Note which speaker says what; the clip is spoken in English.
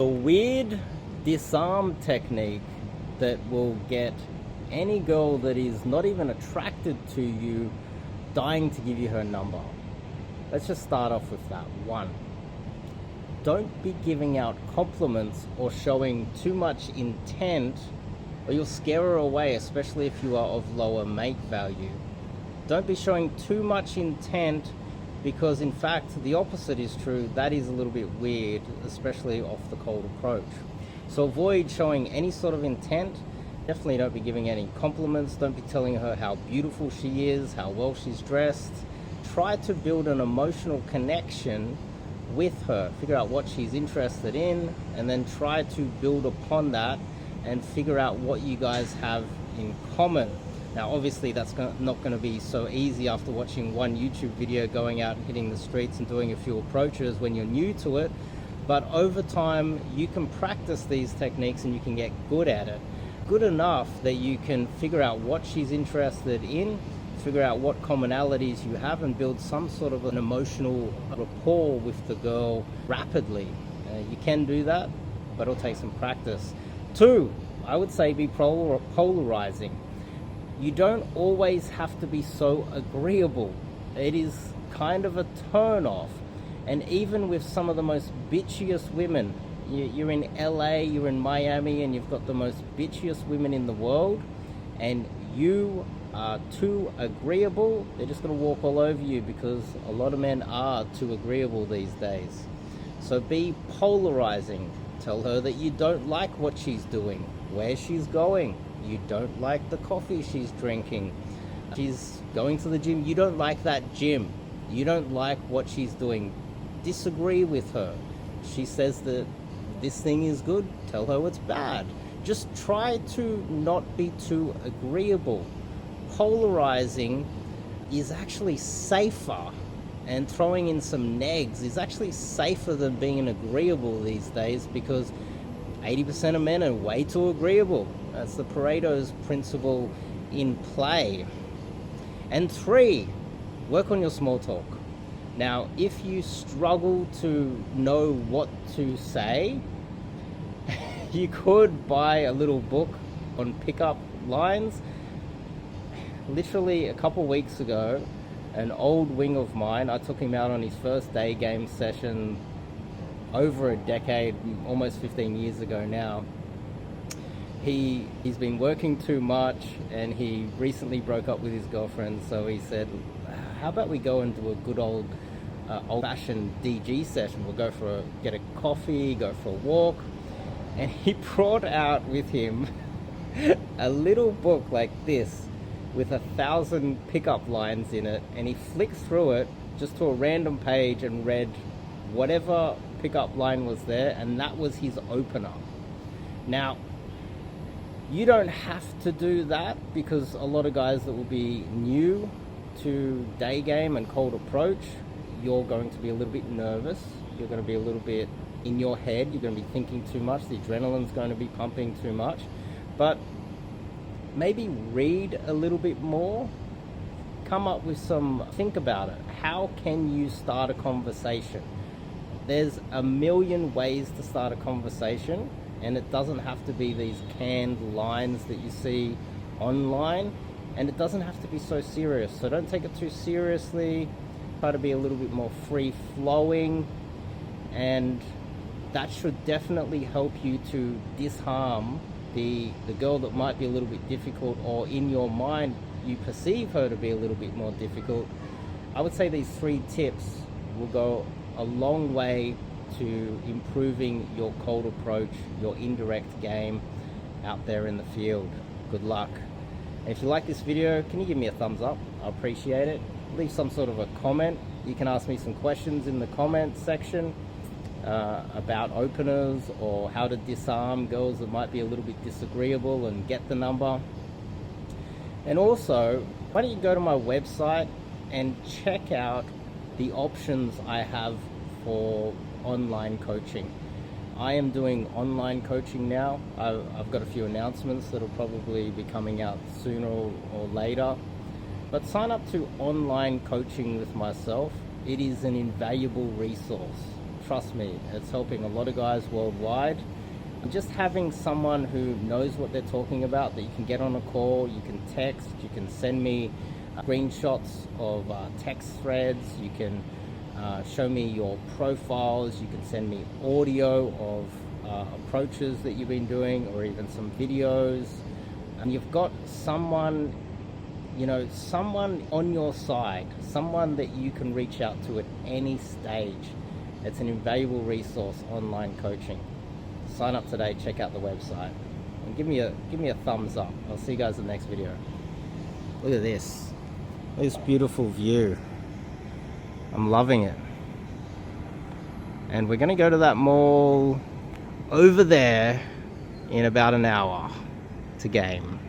Speaker 1: A weird disarm technique that will get any girl that is not even attracted to you dying to give you her number. Let's just start off with that. 1, don't be giving out compliments or showing too much intent, or you'll scare her away, especially if you are of lower mate value. Don't be showing too much intent, because in fact the opposite is true. That is a little bit weird, especially off the cold approach. So avoid showing any sort of intent. Definitely don't be giving any compliments. Don't be telling her how beautiful she is, how well she's dressed. Try to build an emotional connection with her. Figure out what she's interested in, and then try to build upon that and figure out what you guys have in common. Now obviously that's not going to be so easy after watching one YouTube video, going out and hitting the streets and doing a few approaches when you're new to it, but over time you can practice these techniques and you can get good at it. Good enough that you can figure out what she's interested in, figure out what commonalities you have, and build some sort of an emotional rapport with the girl rapidly. You can do that, but it'll take some practice. 2, I would say be polarizing. You don't always have to be so agreeable. It is kind of a turn off. And even with some of the most bitchiest women, you're in LA, you're in Miami, and you've got the most bitchiest women in the world, and you are too agreeable, they're just going to walk all over you, because a lot of men are too agreeable these days. So be polarizing. Tell her that you don't like what she's doing, where she's going. You don't like the coffee she's drinking. She's going to the gym. You don't like that gym. You don't like what she's doing. Disagree with her. She says that this thing is good. Tell her it's bad. Just try to not be too agreeable. Polarizing is actually safer, and throwing in some negs is actually safer than being agreeable these days, because 80% of men are way too agreeable. That's the Pareto's principle in play. And 3, work on your small talk. Now, if you struggle to know what to say, you could buy a little book on pickup lines. Literally a couple weeks ago, an old wing of mine, I took him out on his first day game session over a decade, almost 15 years ago now. He's been working too much, and he recently broke up with his girlfriend, so he said, how about we go and do a good old-fashioned DG session? We'll get a coffee, go for a walk. And he brought out with him a little book like this with 1,000 pickup lines in it, and he flicked through it just to a random page and read whatever pickup line was there, and that was his opener. Now, you don't have to do that, because a lot of guys that will be new to day game and cold approach, you're going to be a little bit nervous. You're going to be a little bit in your head. You're going to be thinking too much. The adrenaline's going to be pumping too much. But maybe read a little bit more. Come up with think about it. How can you start a conversation? There's a million ways to start a conversation, and it doesn't have to be these canned lines that you see online, and it doesn't have to be so serious. So don't take it too seriously. Try to be a little bit more free-flowing, and that should definitely help you to disarm the girl that might be a little bit difficult, or in your mind you perceive her to be a little bit more difficult. I would say these 3 tips will go a long way to improving your cold approach, your indirect game out there in the field. Good luck. And if you like this video, can you give me a thumbs up? I appreciate it. Leave some sort of a comment. You can ask me some questions in the comment section about openers, or how to disarm girls that might be a little bit disagreeable and get the number. And also, why don't you go to my website and check out the options I have for online coaching. I am doing online coaching now. I've got a few announcements that'll probably be coming out sooner or later. But sign up to online coaching with myself. It is an invaluable resource. trust me, it's helping a lot of guys worldwide. And just having someone who knows what they're talking about, that you can get on a call, you can text, you can send me screenshots of text threads, you can show me your profiles, you can send me audio of approaches that you've been doing, or even some videos, and you've got someone, you know, someone on your side, someone that you can reach out to at any stage. It's an invaluable resource, online coaching. Sign up today, check out the website, and give me a thumbs up. I'll see you guys in the next video. Look at this. This beautiful view. I'm loving it. And we're gonna go to that mall over there in about an hour to game.